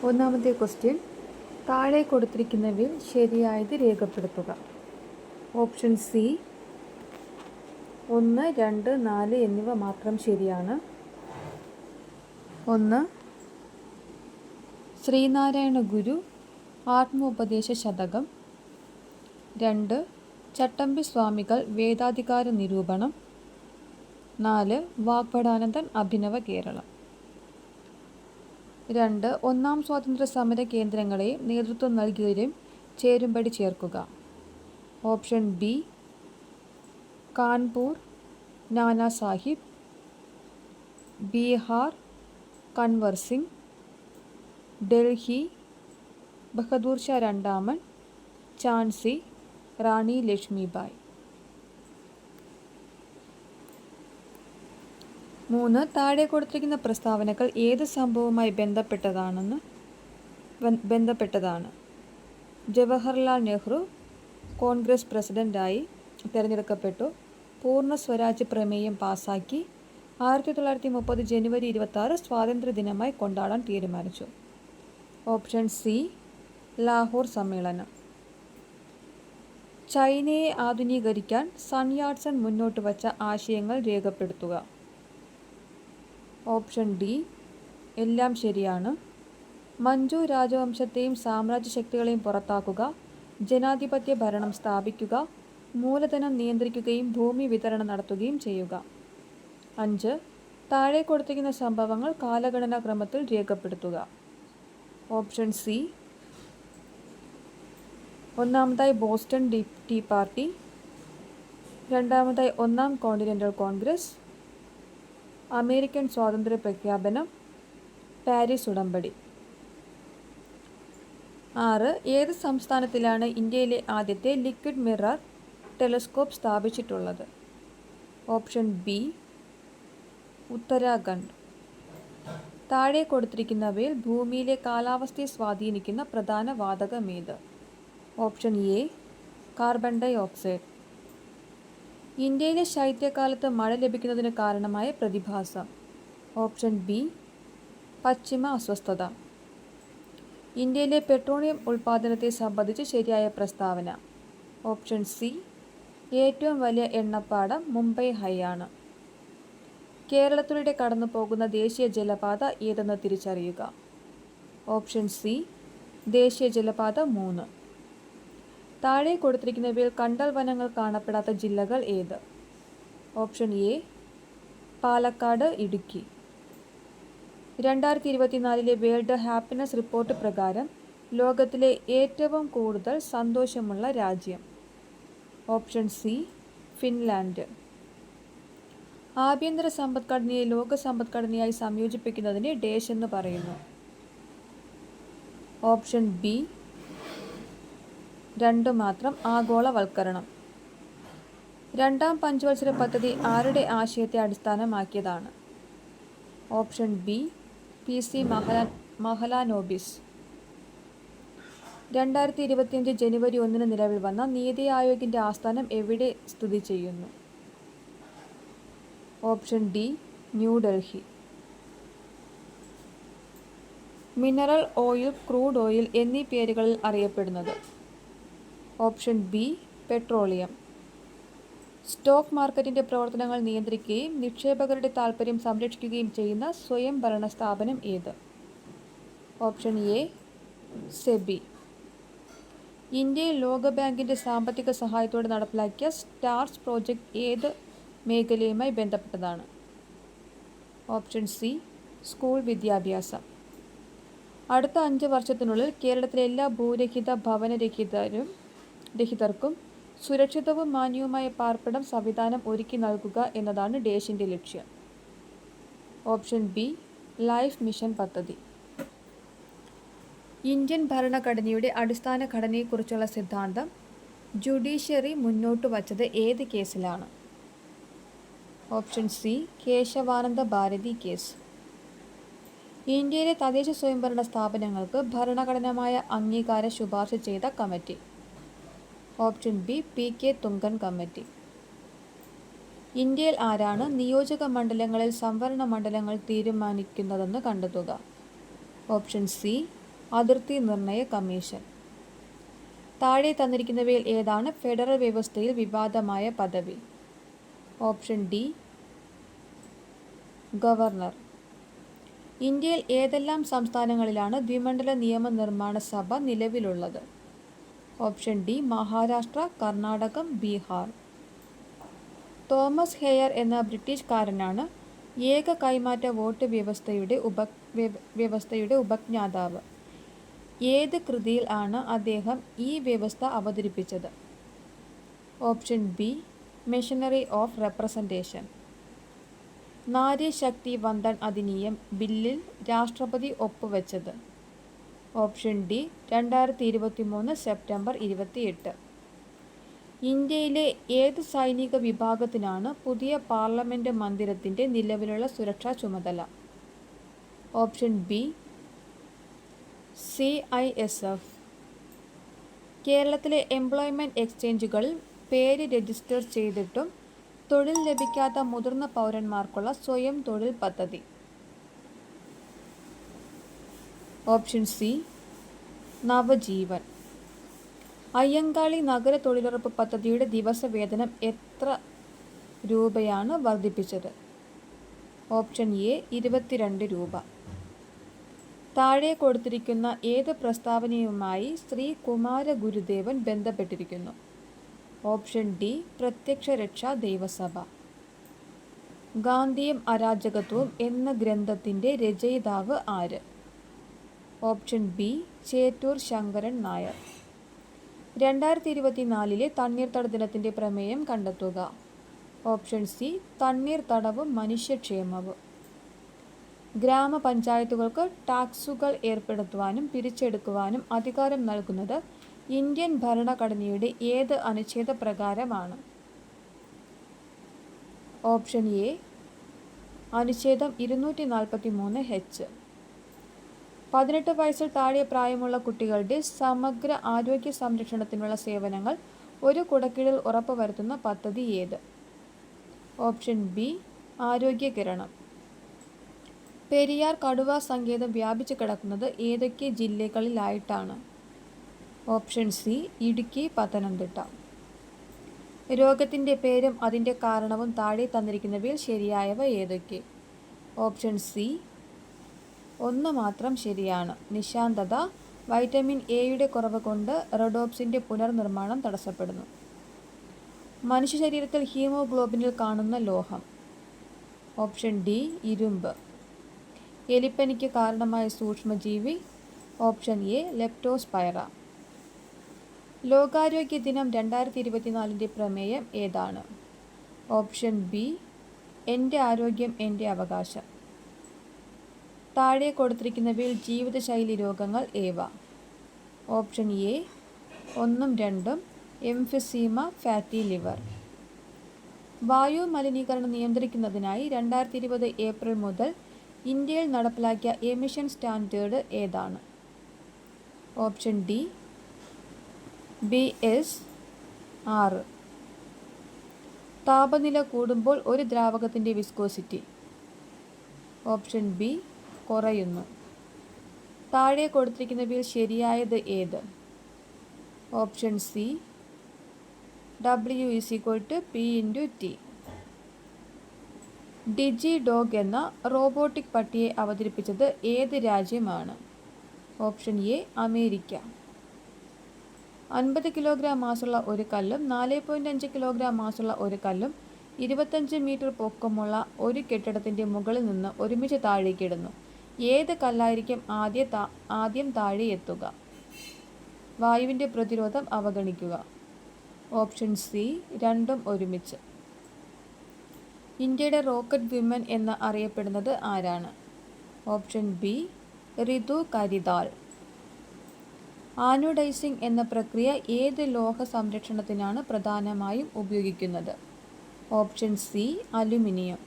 ഒന്നാമത്തെ ക്വസ്റ്റ്യൻ, താഴെ കൊടുത്തിരിക്കുന്നവയിൽ ശരിയായത് രേഖപ്പെടുത്തുക. ഓപ്ഷൻ സി 1, 2, 4 എന്നിവ മാത്രം ശരിയാണ്. 1. ശ്രീനാരായണ ഗുരു ആത്മോപദേശ ശതകം. 2. ചട്ടമ്പി സ്വാമികൾ വേദാധികാര നിരൂപണം. 4. വാഗ്ഭടാനന്ദൻ അഭിനവ കേരളം. 2. ഒന്നാം സ്വാതന്ത്ര്യ സമര കേന്ദ്രങ്ങളെ നേതൃത്വം നൽകിയവരും ചേരുംപടി ചേർക്കുക. ഓപ്ഷൻ ബി കാൺപൂർ നാനാ സാഹിബ്, ബീഹാർ കൻവർ സിംഗ്, ഡൽഹി ബഹദൂർ ഷാ രണ്ടാമൻ, ഝാൻസി റാണി ലക്ഷ്മിബായി. 3. താഴെ കൊടുത്തിരിക്കുന്ന പ്രസ്താവനകൾ ഏത് സംഭവവുമായി ബന്ധപ്പെട്ടതാണ്? ജവഹർലാൽ നെഹ്റു കോൺഗ്രസ് പ്രസിഡന്റായി തിരഞ്ഞെടുക്കപ്പെട്ടു. പൂർണ്ണ സ്വരാജ് പ്രമേയം പാസാക്കി. 1930 ജനുവരി 26 സ്വാതന്ത്ര്യദിനമായി കൊണ്ടാടാൻ തീരുമാനിച്ചു. ഓപ്ഷൻ സി ലാഹോർ സമ്മേളനം. ചൈനയെ ആധുനീകരിക്കാൻ സൺ യാട്സൺ മുന്നോട്ട് വച്ച ആശയങ്ങൾ രേഖപ്പെടുത്തുക. ഓപ്ഷൻ ഡി എല്ലാം ശരിയാണ്. മഞ്ജു രാജവംശത്തെയും സാമ്രാജ്യ ശക്തികളെയും പുറത്താക്കുക, ജനാധിപത്യ ഭരണം സ്ഥാപിക്കുക, മൂലധനം നിയന്ത്രിക്കുകയും ഭൂമി വിതരണം നടത്തുകയും ചെയ്യുക. 5. താഴെ കൊടുത്തിരിക്കുന്ന സംഭവങ്ങൾ കാലഗണനാ ക്രമത്തിൽ രേഖപ്പെടുത്തുക. Option C. ഒന്നാമതായി ബോസ്റ്റൺ ടീ പാർട്ടി. രണ്ടാമതായി ഒന്നാം കോണ്ടിനെൻ്റൽ കോൺഗ്രസ്, അമേരിക്കൻ സ്വാതന്ത്ര്യ പ്രഖ്യാപനം, പാരീസ് ഉടമ്പടി. 6. ഏത് സംസ്ഥാനത്തിലാണ് ഇന്ത്യയിലെ ആദ്യത്തെ ലിക്വിഡ് മിറർ ടെലസ്കോപ്പ് സ്ഥാപിച്ചിട്ടുള്ളത്? Option B Uttarakhand. താഴെ കൊടുത്തിരിക്കുന്നവയിൽ ഭൂമിയിലെ കാലാവസ്ഥയെ സ്വാധീനിക്കുന്ന പ്രധാന വാതകമേത്? Option A carbon dioxide. ഇന്ത്യയിലെ ശൈത്യകാലത്ത് മഴ ലഭിക്കുന്നതിന് കാരണമായ പ്രതിഭാസം? ഓപ്ഷൻ ബി പശ്ചിമ അസ്വസ്ഥത. ഇന്ത്യയിലെ പെട്രോളിയം ഉൽപ്പാദനത്തെ സംബന്ധിച്ച് ശരിയായ പ്രസ്താവന? ഓപ്ഷൻ സി ഏറ്റവും വലിയ എണ്ണപ്പാടം മുംബൈ ഹൈ ആണ്. കേരളത്തിലൂടെ കടന്നു പോകുന്ന ദേശീയ ജലപാത ഏതെന്ന് തിരിച്ചറിയുക. ഓപ്ഷൻ സി ദേശീയ ജലപാത 3. താഴെ കൊടുത്തിരിക്കുന്നവയിൽ കണ്ടൽ വനങ്ങൾ കാണപ്പെടാത്ത ജില്ലകൾ ഏത്? Option A Palakkad, Idukki. 2024 world happiness report പ്രകാരം ലോകത്തിലെ ഏറ്റവും കൂടുതൽ സന്തോഷമുള്ള രാജ്യം? Option C Finland. ആഭ്യന്തര സമ്പദ്ഘടനയെ ലോക സമ്പദ്ഘടനയായി സംയോജിപ്പിക്കുന്നതിന് ഡേഷ് എന്ന് പറയുന്നു. ഓപ്ഷൻ ബി 2 മാത്രം, ആഗോളവൽക്കരണം. രണ്ടാം പഞ്ചവത്സര പദ്ധതി ആരുടെ ആശയത്തെ അടിസ്ഥാനമാക്കിയതാണ്? Option B PC Mahalanobis. 2025 ജനുവരി 1 നിലവിൽ വന്ന നീതി ആയോഗിൻ്റെ ആസ്ഥാനം എവിടെ സ്ഥിതി ചെയ്യുന്നു? Option D New Delhi. Mineral oil, crude oil എന്നീ പേരുകളിൽ അറിയപ്പെടുന്നത്? Option B petroleum. സ്റ്റോക്ക് മാർക്കറ്റിൻ്റെ പ്രവർത്തനങ്ങൾ നിയന്ത്രിക്കുകയും നിക്ഷേപകരുടെ താൽപ്പര്യം സംരക്ഷിക്കുകയും ചെയ്യുന്ന സ്വയംഭരണ സ്ഥാപനം ഏത്? Option A SEBI. ഇന്ത്യയിൽ ലോകബാങ്കിൻ്റെ സാമ്പത്തിക സഹായത്തോടെ നടപ്പിലാക്കിയ സ്റ്റാർസ് പ്രോജക്റ്റ് ഏത് മേഖലയുമായി ബന്ധപ്പെട്ടതാണ്? ഓപ്ഷൻ സി സ്കൂൾ വിദ്യാഭ്യാസം. അടുത്ത 5 വർഷത്തിനുള്ളിൽ കേരളത്തിലെ എല്ലാ ഭൂരഹിത ഭവനരഹിതർക്കും സുരക്ഷിതവും മാന്യവുമായ പാർപ്പിടം സംവിധാനം ഒരുക്കി നൽകുക എന്നതാണ് ഡേഷിൻ്റെ ലക്ഷ്യം. ഓപ്ഷൻ ബി ലൈഫ് മിഷൻ പദ്ധതി. ഇന്ത്യൻ ഭരണഘടനയുടെ അടിസ്ഥാന ഘടനയെക്കുറിച്ചുള്ള സിദ്ധാന്തം ജുഡീഷ്യറി മുന്നോട്ട് വച്ചത് ഏത് കേസിലാണ്? Option C Kesavananda Bharati case. ഇന്ത്യയിലെ തദ്ദേശ സ്വയംഭരണ സ്ഥാപനങ്ങൾക്ക് ഭരണഘടനാപരമായ അംഗീകാരം ശുപാർശ ചെയ്ത committee? Option B PK Thungon committee. ഇന്ത്യയിൽ ആരാണ് നിയോജക മണ്ഡലങ്ങളിൽ സംവരണ മണ്ഡലങ്ങൾ തീരുമാനിക്കുന്നതെന്ന് കണ്ടെത്തുക? ഓപ്ഷൻ സി അതിർത്തി നിർണയ കമ്മീഷൻ. താഴെ തന്നിരിക്കുന്നവയിൽ ഏതാണ് ഫെഡറൽ വ്യവസ്ഥയിൽ വിവാദമായ പദവി? Option D governor. ഇന്ത്യയിൽ ഏതെല്ലാം സംസ്ഥാനങ്ങളിലാണ് ദ്വിമണ്ഡല നിയമനിർമ്മാണ സഭ നിലവിലുള്ളത്? ഓപ്ഷൻ ഡി മഹാരാഷ്ട്ര, കർണാടകം, ബീഹാർ. തോമസ് ഹെയർ എന്ന ബ്രിട്ടീഷുകാരനാണ് ഏക കൈമാറ്റ വോട്ട് വ്യവസ്ഥയുടെ ഉപജ്ഞാതാവ്. ഏത് കൃതിയിൽ ആണ് അദ്ദേഹം ഈ വ്യവസ്ഥ അവതരിപ്പിച്ചത്? Option B machinery of representation. Nari Shakti Vandan Adhiniyam ബില്ലിൽ രാഷ്ട്രപതി ഒപ്പുവെച്ചത്? Option D 2023 September 28. ഇന്ത്യയിലെ ഏത് സൈനിക വിഭാഗത്തിനാണ് പുതിയ പാർലമെന്റ് മന്ദിരത്തിന്റെ നിലവിലുള്ള സുരക്ഷാ ചുമതല? Option B CISF. കേരളത്തിലെ എംപ്ലോയ്മെന്റ് എക്സ്ചേഞ്ചുകളിൽ പേര് രജിസ്റ്റർ ചെയ്തിട്ടും തൊഴിൽ ലഭിക്കാത്ത മുതിർന്ന പൗരന്മാർക്കുള്ള സ്വയം തൊഴിൽ പദ്ധതി? Option C Navajeevan. അയ്യങ്കാളി നഗര തൊഴിലുറപ്പ് പദ്ധതിയുടെ ദിവസവേതനം എത്ര രൂപയാണ് വർദ്ധിപ്പിച്ചത്? ഓപ്ഷൻ എ 22 രൂപ. താഴെ കൊടുത്തിരിക്കുന്ന ഏത് പ്രസ്താവനയുമായി ശ്രീ കുമാര ഗുരുദേവൻ ബന്ധപ്പെട്ടിരിക്കുന്നു? ഓപ്ഷൻ ഡി പ്രത്യക്ഷ രക്ഷാ ദൈവസഭ. ഗാന്ധിയും അരാജകത്വവും എന്ന ഗ്രന്ഥത്തിൻ്റെ രചയിതാവ് ആര്? Option B Chettur Sankaran Nair. 2024 തണ്ണീർത്തട ദിനത്തിൻ്റെ പ്രമേയം കണ്ടെത്തുക. Option C തണ്ണീർത്തടവും മനുഷ്യക്ഷേമവും. ഗ്രാമപഞ്ചായത്തുകൾക്ക് ടാക്സുകൾ ഏർപ്പെടുത്തുവാനും പിരിച്ചെടുക്കുവാനും അധികാരം നൽകുന്നത് ഇന്ത്യൻ ഭരണഘടനയുടെ ഏത് അനുച്ഛേദ പ്രകാരമാണ്? ഓപ്ഷൻ എ അനുച്ഛേദം 243H. 18 വയസ്സിൽ താഴെ പ്രായമുള്ള കുട്ടികളുടെ സമഗ്ര ആരോഗ്യ സംരക്ഷണത്തിനുള്ള സേവനങ്ങൾ ഒരു കുടക്കീഴിൽ ഉറപ്പുവരുത്തുന്ന പദ്ധതി ഏത്? ഓപ്ഷൻ ബി ആരോഗ്യ കിരണം. പെരിയാർ കടുവ സങ്കേതം വ്യാപിച്ചു കിടക്കുന്നത് ഏതൊക്കെ ജില്ലകളിലായിട്ടാണ്? Option C Idukki, Pathanamthitta. രോഗത്തിൻ്റെ പേരും അതിൻ്റെ കാരണവും താഴെ തന്നിരിക്കുന്നവയിൽ ശരിയായവ ഏതൊക്കെ? ഓപ്ഷൻ സി ഒന്ന് മാത്രം ശരിയാണ്. നിശാന്തത. വൈറ്റമിൻ എയുടെ കുറവ് കൊണ്ട് റെഡോപ്സിൻ്റെ പുനർനിർമ്മാണം തടസ്സപ്പെടുന്നു. മനുഷ്യ ശരീരത്തിൽ ഹീമോഗ്ലോബിനിൽ കാണുന്ന ലോഹം? ഓപ്ഷൻ ഡി ഇരുമ്പ്. എലിപ്പനിക്ക് കാരണമായ സൂക്ഷ്മജീവി? Option A Leptospira. ലോകാരോഗ്യ ദിനം 2024 പ്രമേയം ഏതാണ്? ഓപ്ഷൻ ബി എൻ്റെ ആരോഗ്യം എൻ്റെ അവകാശം. താഴെ കൊടുത്തിരിക്കുന്നവയിൽ ജീവിതശൈലി രോഗങ്ങൾ ഏവ? ഓപ്ഷൻ എ 1ഉം 2ഉം എംഫിസീമ, ഫാറ്റി ലിവർ. വായു മലിനീകരണം നിയന്ത്രിക്കുന്നതിനായി 2020 ഏപ്രിൽ മുതൽ ഇന്ത്യയിൽ നടപ്പിലാക്കിയ എമിഷൻ സ്റ്റാൻഡേർഡ് ഏതാണ്? Option D BS-6. താപനില കൂടുമ്പോൾ ഒരു ദ്രാവകത്തിൻ്റെ വിസ്കോസിറ്റി? ഓപ്ഷൻ ബി കുറയുന്നു. താഴെ കൊടുത്തിരിക്കുന്നവയിൽ ശരിയായത് ഏത്? Option C W=P×T. ഡിജി ഡോഗ് എന്ന റോബോട്ടിക് പട്ടിയെ അവതരിപ്പിച്ചത് ഏത് രാജ്യമാണ്? Option A America. 50 കിലോഗ്രാം മാസുള്ള ഒരു കല്ലും 4.5 കിലോഗ്രാം മാസുള്ള ഒരു കല്ലും 25 മീറ്റർ പൊക്കമുള്ള ഒരു കെട്ടിടത്തിൻ്റെ മുകളിൽ നിന്ന് ഒരുമിച്ച് താഴേക്കിടുന്നു. ഏത് കല്ലായിരിക്കും ആദ്യം താഴെ എത്തുക? വായുവിൻ്റെ പ്രതിരോധം അവഗണിക്കുക. ഓപ്ഷൻ സി രണ്ടും ഒരുമിച്ച്. ഇന്ത്യയുടെ റോക്കറ്റ് വിമൻ എന്ന് അറിയപ്പെടുന്നത് ആരാണ്? Option B Ritu Karidhal. Anodising എന്ന പ്രക്രിയ ഏത് ലോഹ സംരക്ഷണത്തിനാണ് പ്രധാനമായും ഉപയോഗിക്കുന്നത്? Option C aluminium.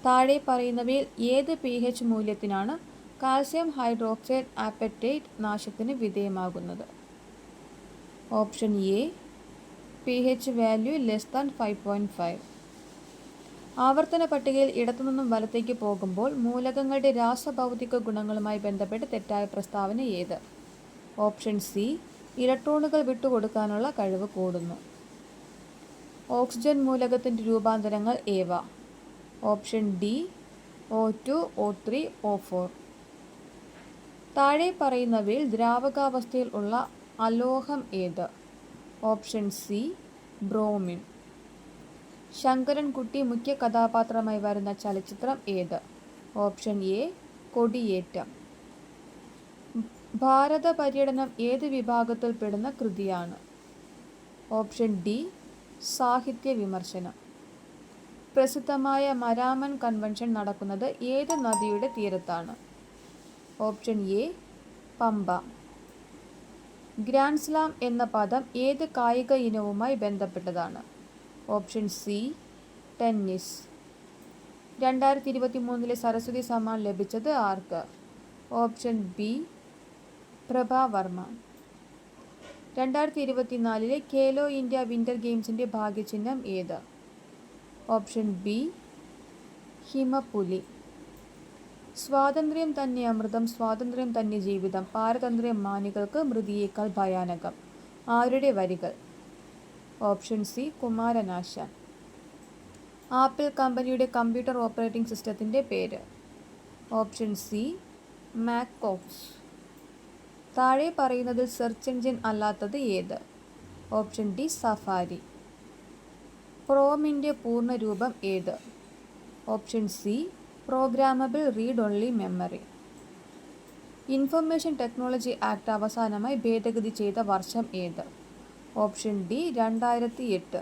താഴെ പറയുന്നവയിൽ ഏത് pH മൂല്യത്തിനാണ് കാൽസ്യം ഹൈഡ്രോക്സൈഡ് ആപ്പറ്റൈറ്റ് നാശത്തിന് വിധേയമാകുന്നത്? Option A pH value <5.5. ആവർത്തന പട്ടികയിൽ ഇടത്തുനിന്നും വലത്തേക്ക് പോകുമ്പോൾ മൂലകങ്ങളുടെ രാസഭൗതിക ഗുണങ്ങളുമായി ബന്ധപ്പെട്ട് തെറ്റായ പ്രസ്താവന ഏത്? ഓപ്ഷൻ സി, ഇലക്ട്രോണുകൾ വിട്ടുകൊടുക്കാനുള്ള കഴിവ് കൂടുന്നു. ഓക്സിജൻ മൂലകത്തിൻ്റെ രൂപാന്തരങ്ങൾ ഏവ? Option D, O2, O3, O4. താഴെ പറയുന്നവയിൽ ദ്രാവകാവസ്ഥയിൽ ഉള്ള അലോഹം ഏത്? Option C, bromine. ശങ്കരൻകുട്ടി മുഖ്യ കഥാപാത്രമായി വരുന്ന ചലച്ചിത്രം ഏത്? ഓപ്ഷൻ എ, കൊടിയേറ്റം. ഭാരത പര്യടനം ഏത് വിഭാഗത്തിൽപ്പെടുന്ന കൃതിയാണ്? ഓപ്ഷൻ ഡി, സാഹിത്യ വിമർശനം. പ്രസിദ്ധമായ മരാമൻ കൺവെൻഷൻ നടക്കുന്നത് ഏത് നദിയുടെ തീരത്താണ്? Option A, Pampa. Grand slam എന്ന പദം ഏത് കായിക ഇനവുമായി ബന്ധപ്പെട്ടതാണ്? Option C, tennis. 2023 Saraswati Samman ലഭിച്ചത് ആർക്ക്? Option B, Prabha Varma. 2024 Khelo India winter ഗെയിംസിൻ്റെ ഭാഗ്യചിഹ്നം ഏത്? ഓപ്ഷൻ ബി, ഹിമപുലി. സ്വാതന്ത്ര്യം തന്നെ അമൃതം, സ്വാതന്ത്ര്യം തന്നെ ജീവിതം, പാരതന്ത്ര്യം മാനികൾക്ക് മൃതിയേക്കാൾ ഭയാനകം. ആരുടെ വരികൾ? Option C, Kumaranasan. ആപ്പിൾ കമ്പനിയുടെ കമ്പ്യൂട്ടർ ഓപ്പറേറ്റിംഗ് സിസ്റ്റത്തിൻ്റെ പേര്? Option C, macOS. താഴെ പറയുന്നതിൽ സെർച്ച് എഞ്ചിൻ അല്ലാത്തത് ഏത്? Option D, safari. ക്രോമിൻ്റെ പൂർണ്ണരൂപം ഏത്? Option C, programmable read only memory. Information technology act അവസാനമായി ഭേദഗതി ചെയ്ത വർഷം ഏത്? Option D, 2008.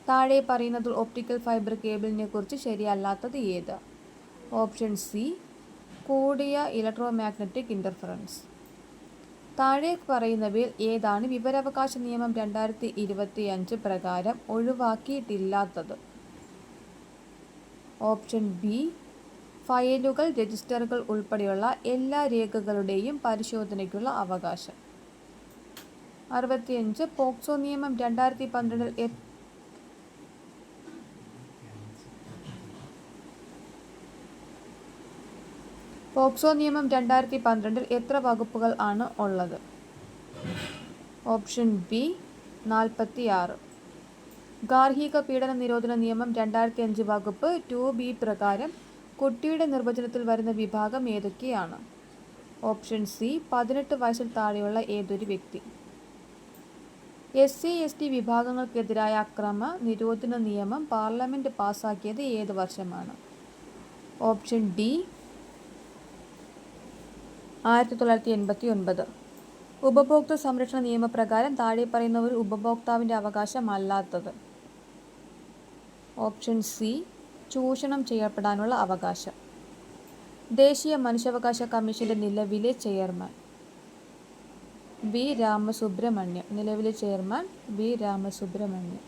താഴെ പറയുന്നതിൽ ഒപ്റ്റിക്കൽ ഫൈബർ കേബിളിനെ കുറിച്ച് ശരിയല്ലാത്തത് ഏത്? ഓപ്ഷൻ സി, കൂടിയ ഇലക്ട്രോമാഗ്നറ്റിക് ഇൻ്റർഫറൻസ്. താഴെ പറയുന്നവയിൽ ഏതാണ് വിവരാവകാശ നിയമം 2025 പ്രകാരം ഒഴിവാക്കിയിട്ടില്ലാത്തത്? ഓപ്ഷൻ ബി, ഫയലുകൾ, രജിസ്റ്ററുകൾ ഉൾപ്പെടെയുള്ള എല്ലാ രേഖകളുടെയും പരിശോധനയ്ക്കുള്ള അവകാശം. 65 പോക്സോ നിയമം 2012 പോക്സോ നിയമം 2012 എത്ര വകുപ്പുകൾ ആണ് ഉള്ളത്? Option B, 46. ഗാർഹിക പീഡന നിരോധന നിയമം 2005 വകുപ്പ് 2B പ്രകാരം കുട്ടിയുടെ നിർവചനത്തിൽ വരുന്ന വിഭാഗം ഏതൊക്കെയാണ്? ഓപ്ഷൻ സി, 18 വയസ്സിൽ താഴെയുള്ള ഏതൊരു വ്യക്തി. SC/ST വിഭാഗങ്ങൾക്കെതിരായ അക്രമ നിരോധന നിയമം പാർലമെൻറ്റ് പാസാക്കിയത് ഏത് വർഷമാണ്? Option D, 1989. ഉപഭോക്തൃ സംരക്ഷണ നിയമപ്രകാരം താഴെ പറയുന്ന ഒരു ഉപഭോക്താവിൻ്റെ അവകാശമല്ലാത്തത്? ഓപ്ഷൻ സി, ചൂഷണം ചെയ്യപ്പെടാനുള്ള അവകാശം. ദേശീയ മനുഷ്യാവകാശ കമ്മീഷൻ്റെ നിലവിലെ ചെയർമാൻ? വി. രാമസുബ്രഹ്മണ്യം. നിലവിലെ ചെയർമാൻ വി. രാമസുബ്രഹ്മണ്യം.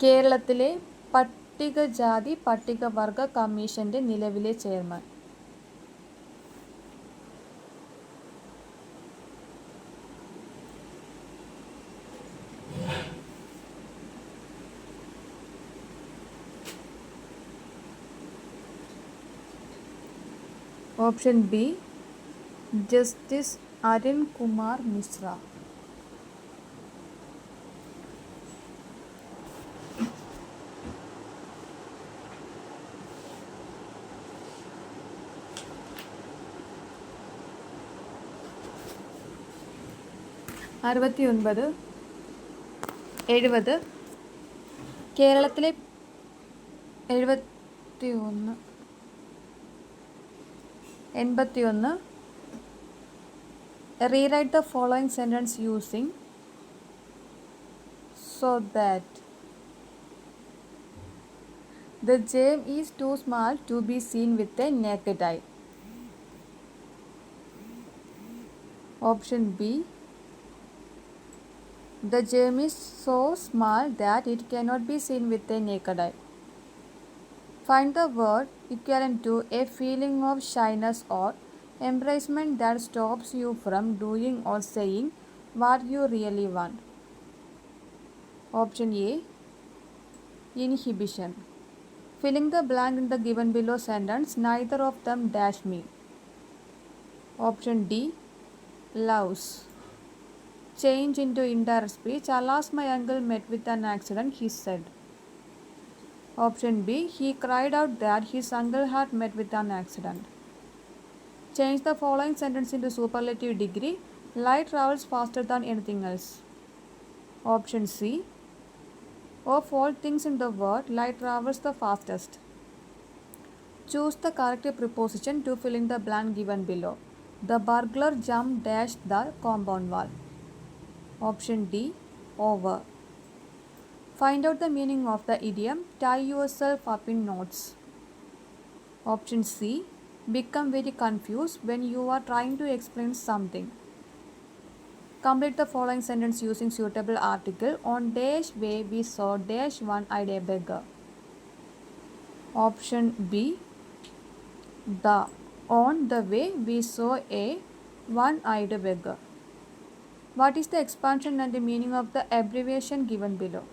കേരളത്തിലെ പട്ടികജാതി പട്ടികവർഗ കമ്മീഷൻ്റെ നിലവിലെ chairman? Option B, justice Arun Kumar Mishra. അറുപത്തിയൊൻപത് 70 കേരളത്തിലെ 71 81 rewrite the following sentence using so that the gem is too small to be seen with a naked eye. Option B, the gem is so small that it cannot be seen with a naked eye. Find the word equivalent to a feeling of shyness or embarrassment that stops you from doing or saying what you really want. Option A. Inhibition. Filling the blank in the given below sentence, neither of them dash me. Option D. Loves. Change into indirect speech. Alas, my uncle met with an accident, he said. Option B. He cried out that his uncle had met with an accident. Change the following sentence into superlative degree. Light travels faster than anything else. Option C. Of all things in the world, light travels the fastest. Choose the correct preposition to fill in the blank given below. The burglar jumped dashed the compound wall. Option D. Over. Find out the meaning of the idiom tie yourself up in knots. Option C. Become very confused when you are trying to explain something. Complete the following sentence using suitable article. On dash way we saw dash one-eyed a beggar. Option B. The. On the way we saw a one-eyed beggar. What is the expansion and the meaning of the abbreviation given below?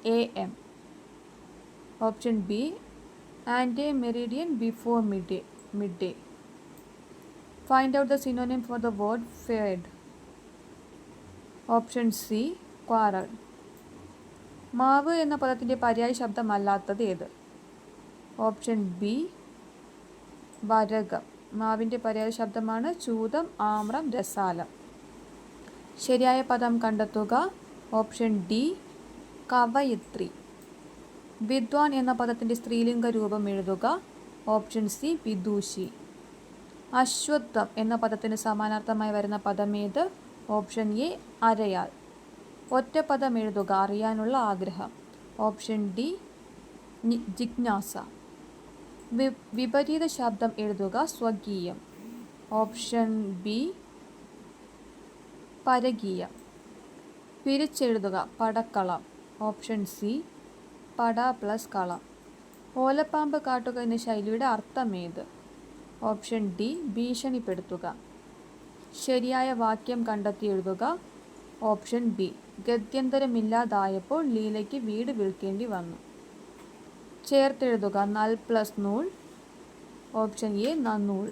AM. Option B. And a meridian before midday. Find out the synonym for the word fade. Option C. Quarrel. മാവ് എന്ന പദത്തിൻ്റെ പര്യായ ശബ്ദമല്ലാത്തത് ഏത്? Option B. വരകം. മാവിൻ്റെ പര്യായ ശബ്ദമാണ് ചൂതം, ആമ്രം, രസാലം. ശരിയായ പദം കണ്ടെത്തുക. Option D. കവയിത്രി. വിദ്വാൻ എന്ന പദത്തിൻ്റെ സ്ത്രീലിംഗ രൂപം എഴുതുക. Option C. വിദൂഷി. അശ്വത്ഥം എന്ന പദത്തിന് സമാനാർത്ഥമായി വരുന്ന പദമേത്? Option A. അരയാൽ. ഒറ്റ പദം എഴുതുക. അറിയാനുള്ള ആഗ്രഹം. Option D. ജിജ്ഞാസ. വിപരീത ശബ്ദം എഴുതുക. സ്വകീയം. Option B. പരകീയം. പിരിച്ചെഴുതുക. പടക്കളം. Option C. പട പ്ലസ് കളം. ഓലപ്പാമ്പ് കാട്ടുക എന്ന ശൈലിയുടെ അർത്ഥമേത്? Option D. ഭീഷണിപ്പെടുത്തുക. ശരിയായ വാക്യം കണ്ടെത്തി എഴുതുക. Option B. ഗത്യന്തരമില്ലാതായപ്പോൾ ലീലയ്ക്ക് വീട് വിൽക്കേണ്ടി വന്നു. ചേർത്തെഴുതുക. നൽ പ്ലസ് നൂൽ. Option A. നന്നൂൽ.